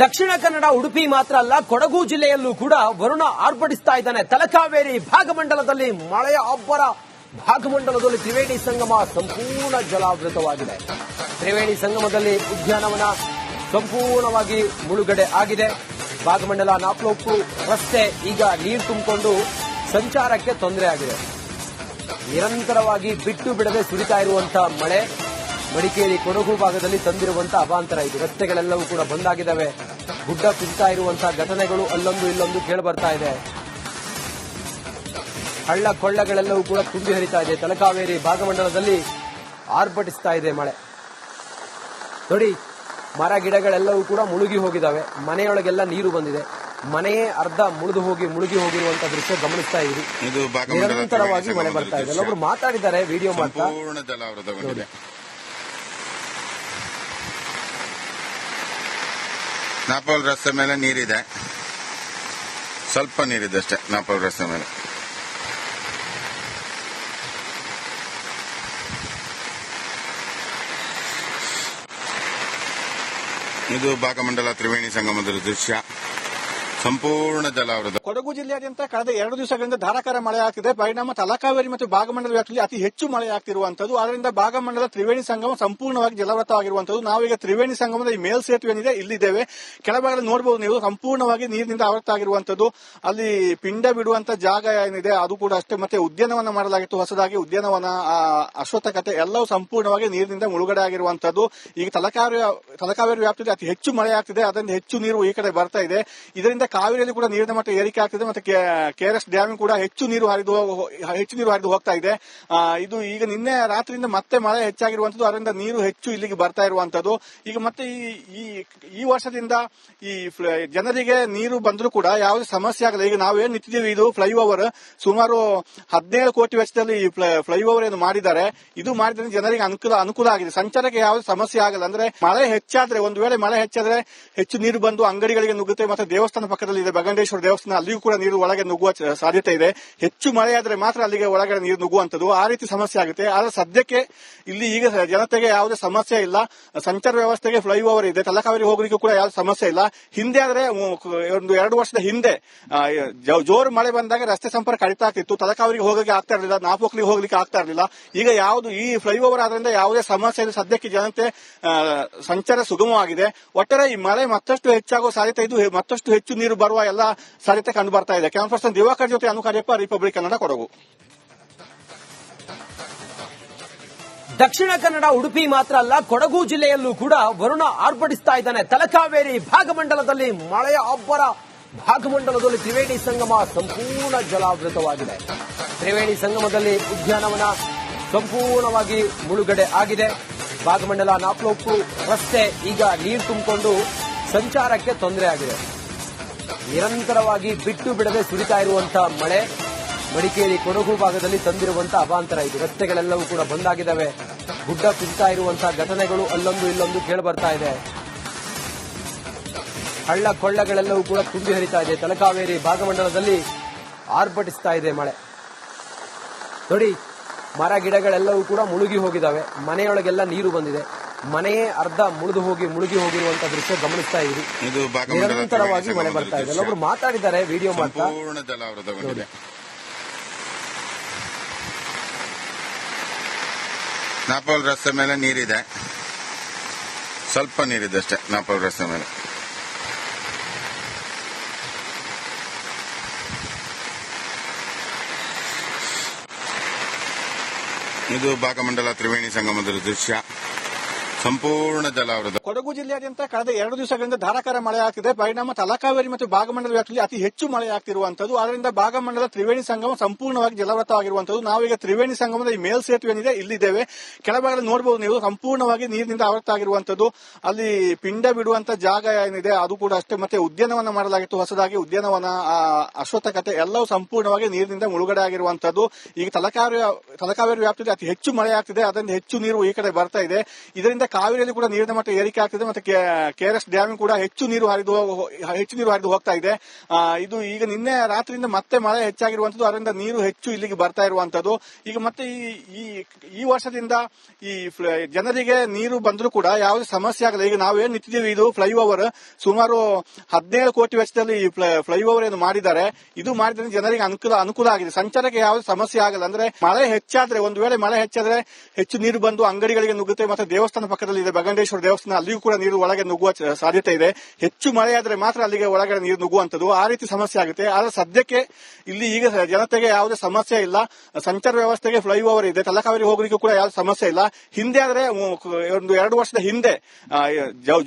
ದಕ್ಷಿಣ ಕನ್ನಡ ಉಡುಪಿ ಮಾತ್ರ ಅಲ್ಲ, ಕೊಡಗು ಜಿಲ್ಲೆಯಲ್ಲೂ ಕೂಡ ವರುಣ ಆರ್ಭಟಿಸ್ತಾ ಇದ್ದಾನೆ. ತಲಕಾವೇರಿ ಭಾಗಮಂಡಲದಲ್ಲಿ ಮಳೆಯ ಅಬ್ಬರ. ಭಾಗಮಂಡಲದಲ್ಲಿ ತ್ರಿವೇಣಿ ಸಂಗಮ ಸಂಪೂರ್ಣ ಜಲಾವೃತವಾಗಿದೆ. ತ್ರಿವೇಣಿ ಸಂಗಮದಲ್ಲಿ ಉದ್ಯಾನವನ ಸಂಪೂರ್ಣವಾಗಿ ಮುಳುಗಡೆ ಆಗಿದೆ. ಭಾಗಮಂಡಲ ನಾಪಲೋಪು ರಸ್ತೆ ಈಗ ನೀರು ತುಂಬಿಕೊಂಡು ಸಂಚಾರಕ್ಕೆ ತೊಂದರೆ ಆಗಿದೆ. ನಿರಂತರವಾಗಿ ಬಿಟ್ಟು ಬಿಡದೆ ಸುರಿತಾ ಇರುವಂತಹ ಮಳೆ ಮಡಿಕೇರಿ ಕೊಡಗು ಭಾಗದಲ್ಲಿ ತಂದಿರುವಂತಹ ಅವಾಂತರ ಇದು. ರಸ್ತೆಗಳೆಲ್ಲವೂ ಕೂಡ ಬಂದಾಗಿದ್ದಾವೆ. ಗುಡ್ಡ ಕುಸಿತಾ ಇರುವಂತಹ ಘಟನೆಗಳು ಅಲ್ಲೊಂದು ಇಲ್ಲೊಂದು ಕೇಳಿಬರ್ತಾ ಇದೆ. ಹಳ್ಳ ಕೊಳ್ಳಗಳೆಲ್ಲವೂ ಕೂಡ ತುಂಬಿ ಹರಿತಾ ಇದೆ. ತಲಕಾವೇರಿ ಭಾಗಮಂಡಲದಲ್ಲಿ ಆರ್ಭಟಿಸ್ತಾ ಇದೆ ಮಳೆ. ನೋಡಿ, ಮರ ಗಿಡಗಳೆಲ್ಲವೂ ಕೂಡ ಮುಳುಗಿ ಹೋಗಿದ್ದಾವೆ. ಮನೆಯೊಳಗೆಲ್ಲ ನೀರು ಬಂದಿದೆ. ಮನೆಯೇ ಅರ್ಧ ಮುಳುಗಿ ಹೋಗಿರುವಂತಹ ದೃಶ್ಯ ಗಮನಿಸ್ತಾ ಇದ್ದೀರಿ. ನಿರಂತರವಾಗಿ ಮಳೆ ಬರ್ತಾ ಇದೆ. ಎಲ್ಲೊಬ್ರು ಮಾತಾಡಿದ್ದಾರೆ ವಿಡಿಯೋ ಮಾಡ್ತಾ. ನಾಪೋಲ್ ರಸ್ತೆ ಮೇಲೆ ನೀರಿದೆ, ಸ್ವಲ್ಪ ನೀರಿದೆ ಅಷ್ಟೇ ನಾಪೋಲ್ ರಸ್ತೆ ಮೇಲೆ. ಇದು ಭಾಗಮಂಡಲ ತ್ರಿವೇಣಿ ಸಂಗಮದ ದೃಶ್ಯ. ಸಂಪೂರ್ಣ ಜಲಾವೃತ. ಕೊಡಗು ಜಿಲ್ಲೆಯಾದ್ಯಂತ ಕಳೆದ 2 ದಿವಸಗಳಿಂದ ಧಾರಾಕಾರ ಮಳೆ ಆಗ್ತಿದೆ. ಪರಿಣಾಮ ತಲಕಾವೇರಿ ಮತ್ತು ಭಾಗಮಂಡಲ ವ್ಯಾಪ್ತಿಯಲ್ಲಿ ಅತಿ ಹೆಚ್ಚು ಮಳೆ ಆಗ್ತಿರುವಂತದ್ದು. ಅದರಿಂದ ಭಾಗಮಂಡಲ ತ್ರಿವೇಣಿ ಸಂಗಮ ಸಂಪೂರ್ಣವಾಗಿ ಜಲಾವೃತವಾಗಿರುವಂತದ್ದು. ನಾವೀಗ ತ್ರಿವೇಣಿ ಸಂಗಮದ ಈ ಮೇಲ್ ಸೇತುವೆ ಏನಿದೆ ಇಲ್ಲಿದ್ದೇವೆ. ಕೆಳಭಾಗದಲ್ಲಿ ನೋಡಬಹುದು ನೀವು, ಸಂಪೂರ್ಣವಾಗಿ ನೀರಿನಿಂದ ಆವೃತ ಆಗಿರುವಂತದ್ದು. ಅಲ್ಲಿ ಪಿಂಡ ಬಿಡುವಂತ ಜಾಗ ಏನಿದೆ ಅದು ಕೂಡ ಅಷ್ಟೇ. ಮತ್ತೆ ಉದ್ಯಾನವನ ಮಾಡಲಾಗಿತ್ತು ಹೊಸದಾಗಿ. ಉದ್ಯಾನವನ, ಅಶ್ವತ್ಥಕತೆ ಎಲ್ಲವೂ ಸಂಪೂರ್ಣವಾಗಿ ನೀರಿನಿಂದ ಮುಳುಗಡೆ ಆಗಿರುವಂತದ್ದು. ಈಗ ತಲಕಾವೇರಿ ವ್ಯಾಪ್ತಿಯಲ್ಲಿ ಅತಿ ಹೆಚ್ಚು ಮಳೆ ಆಗ್ತಿದೆ. ಅದರಿಂದ ಹೆಚ್ಚು ನೀರು ಈ ಕಡೆ ಬರ್ತಾ ಇದೆ. ಇದರಿಂದ ಕಾವೇರಿಯಲ್ಲಿ ಕೂಡ ನೀರಿನ ಮಟ್ಟ ಏರಿಕೆ ಆಗ್ತಿದೆ. ಮತ್ತೆ ಕೆಆರ್ಎಸ್ ಡ್ಯಾಮ್ ಕೂಡ ಹೆಚ್ಚು ನೀರು ಹರಿದು ಹೋಗ್ತಾ ಇದೆ. ಇದು ಈಗ ನಿನ್ನೆ ರಾತ್ರಿಯಿಂದ ಮತ್ತೆ ಮಳೆ ಹೆಚ್ಚಾಗಿರುವಂತದ್ದು. ಅದರಿಂದ ನೀರು ಹೆಚ್ಚು ಇಲ್ಲಿಗೆ ಬರ್ತಾ ಇರುವಂತದ್ದು. ಈಗ ಮತ್ತೆ ಈ ವರ್ಷದಿಂದ ಈ ಜನರಿಗೆ ನೀರು ಬಂದರೂ ಕೂಡ ಯಾವುದೇ ಸಮಸ್ಯೆ ಆಗಲ್ಲ. ಈಗ ನಾವೇನ್ ನಿಂತಿದ್ದೀವಿ, ಇದು ಫ್ಲೈಓವರ್ ಸುಮಾರು 17 ಕೋಟಿ ವೆಚ್ಚದಲ್ಲಿ ಈ ಫ್ಲೈಓವರ್ ಏನು ಮಾಡಿದ್ದಾರೆ. ಇದು ಮಾಡಿದ್ರೆ ಜನರಿಗೆ ಅನುಕೂಲ ಆಗಿದೆ. ಸಂಚಾರಕ್ಕೆ ಯಾವುದೇ ಸಮಸ್ಯೆ ಆಗಲ್ಲ. ಅಂದ್ರೆ ಮಳೆ ಹೆಚ್ಚಾದ್ರೆ, ಒಂದು ವೇಳೆ ಮಳೆ ಹೆಚ್ಚಾದ್ರೆ ಹೆಚ್ಚು ನೀರು ಬಂದು ಅಂಗಡಿಗಳಿಗೆ ನುಗ್ಗುತ್ತೆ. ಮತ್ತೆ ದೇವಸ್ಥಾನ ಪಕ್ಕದಲ್ಲಿ ಇದೆ ಬಗಂಡೇಶ್ವರ ದೇವಸ್ಥಾನ, ಅಲ್ಲಿಯೂ ಕೂಡ ನೀರು ಒಳಗೆ ನುಗ್ಗುವ ಸಾಧ್ಯತೆ ಇದೆ. ಹೆಚ್ಚು ಮಳೆಯಾದ್ರೆ ಮಾತ್ರ ಅಲ್ಲಿಗೆ ಒಳಗಡೆ ನೀರು ನುಗ್ಗುವಂತದ್ದು. ಆ ರೀತಿ ಸಮಸ್ಯೆ ಆಗುತ್ತೆ. ಆದ್ರೆ ಸದ್ಯಕ್ಕೆ ಇಲ್ಲಿ ಈಗ ಜನತೆಗೆ ಯಾವುದೇ ಸಮಸ್ಯೆ ಇಲ್ಲ. ಸಂಚಾರ ವ್ಯವಸ್ಥೆಗೆ ಫ್ಲೈಓವರ್ ಇದೆ. ತಲಕಾವೇರಿ ಹೋಗ್ಲಿಕ್ಕೂ ಕೂಡ ಯಾವುದೇ ಸಮಸ್ಯೆ ಇಲ್ಲ. ಹಿಂದೆ ಆದ್ರೆ ಒಂದು 2 ವರ್ಷದ ಹಿಂದೆ ಜೋರು ಮಳೆ ಬಂದಾಗ ರಸ್ತೆ ಸಂಪರ್ಕ ಕಡಿತಾ ಆಗ್ತಿತ್ತು. ತಲಕಾವೇರಿಗೆ ಹೋಗಲಿಕ್ಕೆ ಆಗ್ತಾ ಇರಲಿಲ್ಲ, ನಾಪೋಕ್ಲಿಗೆ ಹೋಗ್ಲಿಕ್ಕೆ ಆಗ್ತಾ ಇರಲಿಲ್ಲ. ಈಗ ಯಾವುದು ಈ ಫ್ಲೈಓವರ್ ಆದ್ರಿಂದ ಯಾವುದೇ ಸಮಸ್ಯೆ ಇಲ್ಲ. ಸದ್ಯಕ್ಕೆ ಜನತೆ ಸಂಚಾರ ಸುಗಮವಾಗಿದೆ. ಒಟ್ಟಾರೆ ಈ ಮಳೆ ಮತ್ತಷ್ಟು ಹೆಚ್ಚಾಗುವ ಸಾಧ್ಯತೆ ಇದು. ಮತ್ತಷ್ಟು ಹೆಚ್ಚು ನೀರು ಬರುವ ಎಲ್ಲ ಸಾಧ್ಯತೆ ಕಂಡು ಬರ್ತಾ ಇದೆ. ಕ್ಯಾಮರಾ ಪರ್ಸನ್ ದಿವಾಕರ್ ಜೊತೆ ಅನುಕಾರ್ಯಪ್ಪ, ರಿಪಬ್ಲಿಕ್ ಕನ್ನಡ, ಕೊಡಗು. ದಕ್ಷಿಣ ಕನ್ನಡ ಉಡುಪಿ ಮಾತ್ರ ಅಲ್ಲ, ಕೊಡಗು ಜಿಲ್ಲೆಯಲ್ಲೂ ಕೂಡ ವರುಣ ಆರ್ಭಟಿಸ್ತಾ ಇದ್ದಾನೆ. ತಲಕಾವೇರಿ ಭಾಗಮಂಡಲದಲ್ಲಿ ಮಳೆಯ ಅಬ್ಬರ. ಭಾಗಮಂಡಲದಲ್ಲಿ ತ್ರಿವೇಣಿ ಸಂಗಮ ಸಂಪೂರ್ಣ ಜಲಾವೃತವಾಗಿದೆ. ತ್ರಿವೇಣಿ ಸಂಗಮದಲ್ಲಿ ಉದ್ಯಾನವನ ಸಂಪೂರ್ಣವಾಗಿ ಮುಳುಗಡೆ ಆಗಿದೆ. ಭಾಗಮಂಡಲ ನಾಪಲೋಪು ರಸ್ತೆ ಈಗ ನೀರು ತುಂಬಿಕೊಂಡು ಸಂಚಾರಕ್ಕೆ ತೊಂದರೆ ಆಗಿದೆ. ನಿರಂತರವಾಗಿ ಬಿಟ್ಟು ಬಿಡದೆ ಸುರಿತಾ ಇರುವಂತಹ ಮಳೆ ಮಡಿಕೇರಿ ಕೊಡಗು ಭಾಗದಲ್ಲಿ ತಂದಿರುವಂತಹ ಅವಾಂತರ ಇದು. ರಸ್ತೆಗಳೆಲ್ಲವೂ ಕೂಡ ಬಂದಾಗಿದ್ದಾವೆ. ಗುಡ್ಡ ಕುಸಿತಾ ಇರುವಂತಹ ಘಟನೆಗಳು ಅಲ್ಲೊಂದು ಇಲ್ಲೊಂದು ಕೇಳಿಬರ್ತಾ ಇದೆ. ಹಳ್ಳ ಕೊಳ್ಳಗಳೆಲ್ಲವೂ ಕೂಡ ತುಂಬಿ ಹರಿತಾ ಇದೆ. ತಲಕಾವೇರಿ ಭಾಗಮಂಡಲದಲ್ಲಿ ಆರ್ಭಟಿಸ್ತಾ ಇದೆ ಮಳೆ. ನೋಡಿ, ಮರ ಗಿಡಗಳೆಲ್ಲವೂ ಕೂಡ ಮುಳುಗಿ ಹೋಗಿದ್ದಾವೆ. ಮನೆಯೊಳಗೆಲ್ಲ ನೀರು ಬಂದಿದೆ. ಮನೆಯೇ ಅರ್ಧ ಮುಳುಗಿ ಹೋಗಿರುವಂತಹ ದೃಶ್ಯ ಗಮನಿಸ್ತಾ ಇದ್ದೀರಿ. ನಿರಂತರವಾಗಿ ಮಳೆ ಬರ್ತಾ ಇದೆ. ಎಲ್ಲೊಬ್ರು ಮಾತಾಡಿದ್ದಾರೆ ವಿಡಿಯೋ ಮಾಡ್ತಾ. ನಾಪೋಲ್ ರಸ್ತೆ ಮೇಲೆ ನೀರಿದೆ, ಸ್ವಲ್ಪ ನೀರಿದೆ ಅಷ್ಟೇ ನಾಪೋಲ್ ರಸ್ತೆ ಮೇಲೆ. ಇದು ಭಾಗಮಂಡಲ ತ್ರಿವೇಣಿ ಸಂಗಮದ ದೃಶ್ಯ. ಸಂಪೂರ್ಣ ಜಲಾವೃತ. ಕೊಡಗು ಜಿಲ್ಲೆಯಾದ್ಯಂತ ಕಳೆದ 2 ದಿವಸಗಳಿಂದ ಧಾರಾಕಾರ ಮಳೆ ಆಗ್ತಿದೆ. ಪರಿಣಾಮ ತಲಕಾವೇರಿ ಮತ್ತು ಭಾಗಮಂಡಲ ವ್ಯಾಪ್ತಿಯಲ್ಲಿ ಅತಿ ಹೆಚ್ಚು ಮಳೆ ಆಗ್ತಿರುವಂತದ್ದು. ಅದರಿಂದ ಭಾಗಮಂಡಲ ತ್ರಿವೇಣಿ ಸಂಗಮ ಸಂಪೂರ್ಣವಾಗಿ ಜಲಾವೃತವಾಗಿರುವಂತದ್ದು. ನಾವೀಗ ತ್ರಿವೇಣಿ ಸಂಗಮದ ಈ ಮೇಲ್ ಸೇತುವೆ ಏನಿದೆ ಇಲ್ಲಿದ್ದೇವೆ. ಕೆಳಭಾಗದಲ್ಲಿ ನೋಡಬಹುದು ನೀವು, ಸಂಪೂರ್ಣವಾಗಿ ನೀರಿನಿಂದ ಆವೃತ ಆಗಿರುವಂತದ್ದು. ಅಲ್ಲಿ ಪಿಂಡ ಬಿಡುವಂತ ಜಾಗ ಏನಿದೆ ಅದು ಕೂಡ ಅಷ್ಟೇ. ಮತ್ತೆ ಉದ್ಯಾನವನ ಮಾಡಲಾಗಿತ್ತು ಹೊಸದಾಗಿ. ಉದ್ಯಾನವನ, ಅಶ್ವತ್ಥಕತೆ ಎಲ್ಲವೂ ಸಂಪೂರ್ಣವಾಗಿ ನೀರಿನಿಂದ ಮುಳುಗಡೆ ಆಗಿರುವಂತದ್ದು. ಈಗ ತಲಕಾವೇರಿ ವ್ಯಾಪ್ತಿಯಲ್ಲಿ ಅತಿ ಹೆಚ್ಚು ಮಳೆ ಆಗ್ತಿದೆ. ಅದರಿಂದ ಹೆಚ್ಚು ನೀರು ಈ ಕಡೆ ಬರ್ತಾ ಇದೆ. ಇದರಿಂದ ಇದರಿಂದ ಕಾವೇರಿಯಲ್ಲಿ ಕೂಡ ನೀರಿನ ಮಟ್ಟ ಏರಿಕೆ ಆಗ್ತಿದೆ ಮತ್ತೆ ಕೆಆರ್ಎಸ್ ಡ್ಯಾಮ್ ಕೂಡ ಹೆಚ್ಚು ನೀರು ಹರಿದು ಹೋಗ್ತಾ ಇದೆ. ಇದು ಈಗ ನಿನ್ನೆ ರಾತ್ರಿಯಿಂದ ಮತ್ತೆ ಮಳೆ ಹೆಚ್ಚಾಗಿರುವಂತದ್ದು, ಅದರಿಂದ ನೀರು ಹೆಚ್ಚು ಇಲ್ಲಿಗೆ ಬರ್ತಾ ಇರುವಂತದ್ದು. ಈಗ ಮತ್ತೆ ಈ ವರ್ಷದಿಂದ ಈ ಜನರಿಗೆ ನೀರು ಬಂದರೂ ಕೂಡ ಯಾವುದೇ ಸಮಸ್ಯೆ ಆಗಲ್ಲ. ಈಗ ನಾವೇನ್ ನಿಂತಿದ್ದೀವಿ, ಇದು ಫ್ಲೈಓವರ್ ಸುಮಾರು 17 ಕೋಟಿ ವೆಚ್ಚದಲ್ಲಿ ಈ ಫ್ಲೈಓವರ್ ಏನು ಮಾಡಿದ್ದಾರೆ. ಇದು ಮಾಡಿದ್ರೆ ಜನರಿಗೆ ಅನುಕೂಲ ಆಗಿದೆ, ಸಂಚಾರಕ್ಕೆ ಯಾವುದೇ ಸಮಸ್ಯೆ ಆಗಲ್ಲ. ಅಂದ್ರೆ ಮಳೆ ಹೆಚ್ಚಾದ್ರೆ, ಒಂದು ವೇಳೆ ಮಳೆ ಹೆಚ್ಚಾದ್ರೆ ಹೆಚ್ಚು ನೀರು ಬಂದು ಅಂಗಡಿಗಳಿಗೆ ನುಗ್ಗುತ್ತೆ. ಮತ್ತೆ ದೇವಸ್ಥಾನ ಪಕ್ಕದಲ್ಲಿ ಇದೆ ಬಗಂಡೇಶ್ವರ ದೇವಸ್ಥಾನ, ಅಲ್ಲಿಯೂ ಕೂಡ ನೀರು ಒಳಗೆ ನುಗ್ಗುವ ಸಾಧ್ಯತೆ ಇದೆ. ಹೆಚ್ಚು ಮಳೆ ಆದ್ರೆ ಮಾತ್ರ ಅಲ್ಲಿಗೆ ಒಳಗಡೆ ನೀರು ನುಗ್ಗುವಂತದ್ದು, ಆ ರೀತಿ ಸಮಸ್ಯೆ ಆಗುತ್ತೆ. ಆದ್ರೆ ಸದ್ಯಕ್ಕೆ ಇಲ್ಲಿ ಈಗ ಜನತೆಗೆ ಯಾವುದೇ ಸಮಸ್ಯೆ ಇಲ್ಲ. ಸಂಚಾರ ವ್ಯವಸ್ಥೆಗೆ ಫ್ಲೈಓವರ್ ಇದೆ, ತಲಕಾವೇರಿ ಹೋಗ್ಲಿಕ್ಕೂ ಕೂಡ ಯಾವುದೇ ಸಮಸ್ಯೆ ಇಲ್ಲ. ಹಿಂದೆ ಆದ್ರೆ ಒಂದು 2 ವರ್ಷದ ಹಿಂದೆ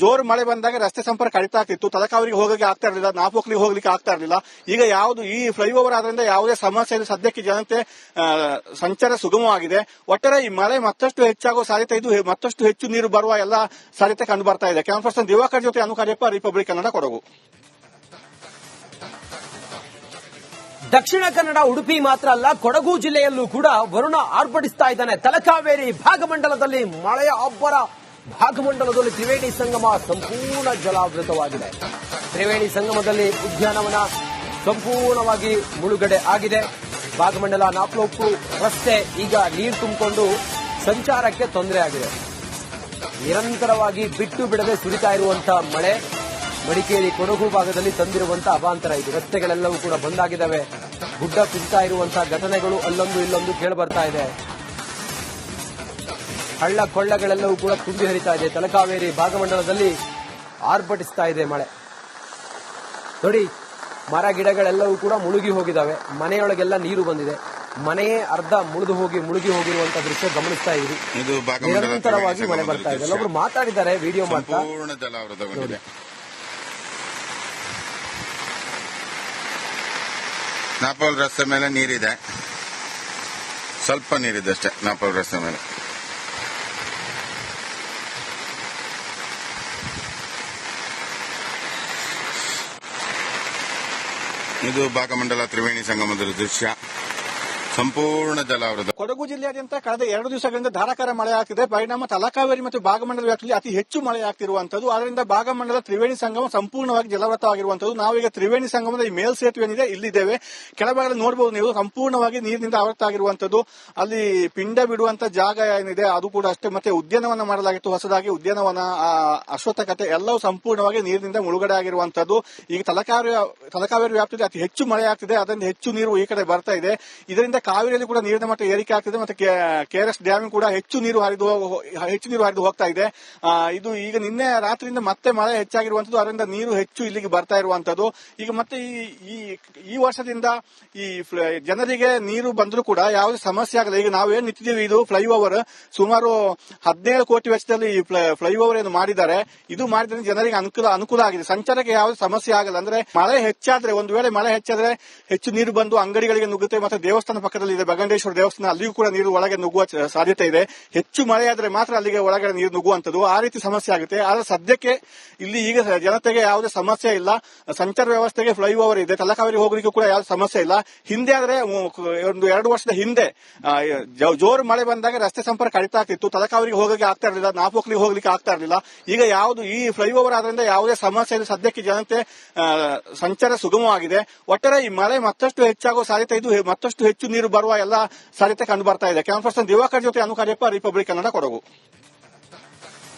ಜೋರು ಮಳೆ ಬಂದಾಗ ರಸ್ತೆ ಸಂಪರ್ಕ ಕಡಿತಾ ಆಗ್ತಿತ್ತು, ತಲಕಾವೇರಿಗೆ ಹೋಗಲಿಕ್ಕೆ ಆಗ್ತಾ ಇರಲಿಲ್ಲ, ನಾಪೋಕ್ಲಿಗೆ ಹೋಗ್ಲಿಕ್ಕೆ ಆಗ್ತಾ ಇರಲಿಲ್ಲ. ಈಗ ಯಾವುದು ಈ ಫ್ಲೈಓವರ್ ಆದ್ರಿಂದ ಯಾವುದೇ ಸಮಸ್ಯೆ ಇಲ್ಲ. ಸದ್ಯಕ್ಕೆ ಜನತೆ ಸಂಚಾರ ಸುಗಮವಾಗಿದೆ. ಒಟ್ಟಾರೆ ಈ ಮಳೆ ಮತ್ತಷ್ಟು ಹೆಚ್ಚಾಗುವ ಸಾಧ್ಯತೆ ಇದು, ಮತ್ತಷ್ಟು ಹೆಚ್ಚು ನೀರು ಬರುವ ಎಲ್ಲ ಸಾಧ್ಯತೆ ಕಂಡು ಬರ್ತಾ ಇದೆ. ಕ್ಯಾಮರಾ ಪರ್ಸನ್ ದಿವಾಕರ್ ಜೊತೆ ಅನುಕಾರ್ಯಪ್ಪ, ರಿಪಬ್ಲಿಕ್ ಕನ್ನಡ, ಕೊಡಗು. ದಕ್ಷಿಣ ಕನ್ನಡ ಉಡುಪಿ ಮಾತ್ರ ಅಲ್ಲ, ಕೊಡಗು ಜಿಲ್ಲೆಯಲ್ಲೂ ಕೂಡ ವರುಣ ಆರ್ಭಟಿಸ್ತಾ ಇದ್ದಾನೆ. ತಲಕಾವೇರಿ ಭಾಗಮಂಡಲದಲ್ಲಿ ಮಳೆಯ ಅಬ್ಬರ. ಭಾಗಮಂಡಲದಲ್ಲಿ ತ್ರಿವೇಣಿ ಸಂಗಮ ಸಂಪೂರ್ಣ ಜಲಾವೃತವಾಗಿದೆ. ತ್ರಿವೇಣಿ ಸಂಗಮದಲ್ಲಿ ಉದ್ಯಾನವನ ಸಂಪೂರ್ಣವಾಗಿ ಮುಳುಗಡೆ ಆಗಿದೆ. ಭಾಗಮಂಡಲ ನಾಪಲೋಪು ರಸ್ತೆ ಈಗ ನೀರು ತುಂಬಿಕೊಂಡು ಸಂಚಾರಕ್ಕೆ ತೊಂದರೆ ಆಗಿದೆ. ನಿರಂತರವಾಗಿ ಬಿಟ್ಟು ಬಿಡದೆ ಸುರಿತಾ ಇರುವಂತಹ ಮಳೆ ಮಡಿಕೇರಿ ಕೊಡಗು ಭಾಗದಲ್ಲಿ ತಂದಿರುವಂತಹ ಅವಾಂತರ ಇದು. ರಸ್ತೆಗಳೆಲ್ಲವೂ ಕೂಡ ಬಂದಾಗಿದ್ದಾವೆ. ಗುಡ್ಡ ಕುಸಿತಾ ಇರುವಂತಹ ಘಟನೆಗಳು ಅಲ್ಲೊಂದು ಇಲ್ಲೊಂದು ಕೇಳಿಬರ್ತಾ ಇದೆ. ಹಳ್ಳ ಕೊಳ್ಳಗಳೆಲ್ಲವೂ ಕೂಡ ತುಂಬಿ ಹರಿತಾ ಇದೆ. ತಲಕಾವೇರಿ ಭಾಗಮಂಡಲದಲ್ಲಿ ಆರ್ಭಟಿಸ್ತಾ ಇದೆ ಮಳೆ. ನೋಡಿ, ಮರ ಗಿಡಗಳೆಲ್ಲವೂ ಕೂಡ ಮುಳುಗಿ ಹೋಗಿದ್ದಾವೆ. ಮನೆಯೊಳಗೆಲ್ಲ ನೀರು ಬಂದಿದೆ. ಮನೆಯೇ ಅರ್ಧ ಮುಳುಗಿ ಹೋಗಿರುವಂತಹ ದೃಶ್ಯ ಗಮನಿಸ್ತಾ ಇದ್ದೀರಿ. ನಿರಂತರವಾಗಿ ಮಳೆ ಬರ್ತಾ ಇದೆ. ಎಲ್ಲೊಬ್ರು ಮಾತಾಡಿದ್ದಾರೆ ವಿಡಿಯೋ ಮಾಡ್ತಾ. ಸಂಪೂರ್ಣ ಜಲಾವೃತಗೊಂಡಿದೆ. ನಾಪೋಲ್ ರಸ್ತೆ ಮೇಲೆ ನೀರಿದೆ, ಸ್ವಲ್ಪ ನೀರಿದೆ ಅಷ್ಟೇ ನಾಪೋಲ್ ರಸ್ತೆ ಮೇಲೆ. ಇದು ಭಾಗಮಂಡಲ ತ್ರಿವೇಣಿ ಸಂಗಮದ ದೃಶ್ಯ, ಸಂಪೂರ್ಣ ಜಲಾವೃತ. ಕೊಡಗು ಜಿಲ್ಲೆಯಾದ್ಯಂತ ಕಳೆದ 2 ದಿವಸಗಳಿಂದ ಧಾರಾಕಾರ ಮಳೆ ಆಗ್ತಿದೆ. ಪರಿಣಾಮ ತಲಕಾವೇರಿ ಮತ್ತು ಭಾಗಮಂಡಲ ವ್ಯಾಪ್ತಿಯಲ್ಲಿ ಅತಿ ಹೆಚ್ಚು ಮಳೆ ಆಗ್ತಿರುವಂತದ್ದು, ಅದರಿಂದ ಭಾಗಮಂಡಲ ತ್ರಿವೇಣಿ ಸಂಗಮ ಸಂಪೂರ್ಣವಾಗಿ ಜಲಾವೃತವಾಗಿರುವಂತದ್ದು. ನಾವೀಗ ತ್ರಿವೇಣಿ ಸಂಗಮದ ಈ ಮೇಲ್ ಸೇತುವೆ ಏನಿದೆ ಇಲ್ಲಿದ್ದೇವೆ. ಕೆಳಭಾಗದಲ್ಲಿ ನೋಡಬಹುದು ನೀವು, ಸಂಪೂರ್ಣವಾಗಿ ನೀರಿನಿಂದ ಆವೃತ ಆಗಿರುವಂತದ್ದು. ಅಲ್ಲಿ ಪಿಂಡ ಬಿಡುವಂತ ಜಾಗ ಏನಿದೆ ಅದು ಕೂಡ ಅಷ್ಟೇ. ಮತ್ತೆ ಉದ್ಯಾನವನ ಮಾಡಲಾಗಿತ್ತು ಹೊಸದಾಗಿ, ಉದ್ಯಾನವನ, ಅಶ್ವತ್ಥಕತೆ ಎಲ್ಲವೂ ಸಂಪೂರ್ಣವಾಗಿ ನೀರಿನಿಂದ ಮುಳುಗಡೆ ಆಗಿರುವಂತದ್ದು. ಈಗ ತಲಕಾವೇರಿ ವ್ಯಾಪ್ತಿಯಲ್ಲಿ ಅತಿ ಹೆಚ್ಚು ಮಳೆ ಆಗ್ತಿದೆ, ಅದರಿಂದ ಹೆಚ್ಚು ನೀರು ಈ ಕಡೆ ಬರ್ತಾ ಇದೆ. ಇದರಿಂದ ಕಾವೇರಿಯಲ್ಲಿ ಕೂಡ ನೀರಿನ ಮಟ್ಟ ಏರಿಕೆ ಆಗ್ತಿದೆ. ಮತ್ತೆ ಕೆಆರ್ಎಸ್ ಡ್ಯಾಮ್ ಕೂಡ ಹೆಚ್ಚು ನೀರು ಹರಿದು ಹೋಗ್ತಾ ಇದೆ. ಇದು ಈಗ ನಿನ್ನೆ ರಾತ್ರಿಯಿಂದ ಮತ್ತೆ ಮಳೆ ಹೆಚ್ಚಾಗಿರುವಂತದ್ದು, ಅದರಿಂದ ನೀರು ಹೆಚ್ಚು ಇಲ್ಲಿಗೆ ಬರ್ತಾ ಇರುವಂತದ್ದು. ಈಗ ಮತ್ತೆ ಈ ವರ್ಷದಿಂದ ಈ ಜನರಿಗೆ ನೀರು ಬಂದರೂ ಕೂಡ ಯಾವುದೇ ಸಮಸ್ಯೆ ಆಗಲ್ಲ. ಈಗ ನಾವೇನ್ ನಿಂತಿದ್ದೀವಿ, ಇದು ಫ್ಲೈಓವರ್ ಸುಮಾರು 17 ಕೋಟಿ ವೆಚ್ಚದಲ್ಲಿ ಈ ಫ್ಲೈಓವರ್ ಏನು ಮಾಡಿದ್ದಾರೆ. ಇದು ಮಾಡಿದ್ರೆ ಜನರಿಗೆ ಅನುಕೂಲ ಆಗಿದೆ, ಸಂಚಾರಕ್ಕೆ ಯಾವುದೇ ಸಮಸ್ಯೆ ಆಗಲ್ಲ. ಅಂದ್ರೆ ಮಳೆ ಹೆಚ್ಚಾದ್ರೆ, ಒಂದು ವೇಳೆ ಮಳೆ ಹೆಚ್ಚಾದ್ರೆ ಹೆಚ್ಚು ನೀರು ಬಂದು ಅಂಗಡಿಗಳಿಗೆ ನುಗ್ಗುತ್ತೆ. ಮತ್ತೆ ದೇವಸ್ಥಾನ ಪಕ್ಕದಲ್ಲಿ ಇದೆ ಬಗಂಡೇಶ್ವರ ದೇವಸ್ಥಾನ, ಅಲ್ಲಿಯೂ ಕೂಡ ನೀರು ಒಳಗೆ ನುಗ್ಗುವ ಸಾಧ್ಯತೆ ಇದೆ. ಹೆಚ್ಚು ಮಳೆ ಆದ್ರೆ ಮಾತ್ರ ಅಲ್ಲಿಗೆ ಒಳಗಡೆ ನೀರು ನುಗ್ಗುವಂತದ್ದು, ಆ ರೀತಿ ಸಮಸ್ಯೆ ಆಗುತ್ತೆ. ಆದ್ರೆ ಸದ್ಯಕ್ಕೆ ಇಲ್ಲಿ ಈಗ ಜನತೆಗೆ ಯಾವುದೇ ಸಮಸ್ಯೆ ಇಲ್ಲ. ಸಂಚಾರ ವ್ಯವಸ್ಥೆಗೆ ಫ್ಲೈಓವರ್ ಇದೆ, ತಲಕಾವೇರಿ ಹೋಗ್ಲಿಕ್ಕೂ ಕೂಡ ಯಾವುದೇ ಸಮಸ್ಯೆ ಇಲ್ಲ. ಹಿಂದೆ ಆದ್ರೆ ಒಂದು 2 ವರ್ಷದ ಹಿಂದೆ ಜೋರು ಮಳೆ ಬಂದಾಗ ರಸ್ತೆ ಸಂಪರ್ಕ ಕಡಿತಾ ಆಗ್ತಿತ್ತು, ತಲಕಾವೇರಿಗೆ ಹೋಗಲಿಕ್ಕೆ ಆಗ್ತಾ ಇರಲಿಲ್ಲ, ನಾಪೋಕ್ಲಿಗೆ ಹೋಗ್ಲಿಕ್ಕೆ ಆಗ್ತಾ ಇರಲಿಲ್ಲ. ಈಗ ಯಾವುದು ಈ ಫ್ಲೈಓವರ್ ಆದ್ರಿಂದ ಯಾವುದೇ ಸಮಸ್ಯೆ ಇಲ್ಲ. ಸದ್ಯಕ್ಕೆ ಜನತೆ ಸಂಚಾರ ಸುಗಮವಾಗಿದೆ. ಒಟ್ಟಾರೆ ಈ ಮಳೆ ಮತ್ತಷ್ಟು ಹೆಚ್ಚಾಗುವ ಸಾಧ್ಯತೆ ಇದು, ಮತ್ತಷ್ಟು ಹೆಚ್ಚು ನೀರು ಬರುವ ಎಲ್ಲ ಸಾಧ್ಯತೆ ಕಂಡು ಬರ್ತಾ ಇದೆ. ಕ್ಯಾಮರಾ ಪರ್ಸನ್ ದಿವಾಕರ್ ಜೊತೆ ಅನುಕಾರ್ಯಪ್ಪ, ರಿಪಬ್ಲಿಕ್ ಕನ್ನಡ, ಕೊಡಗು.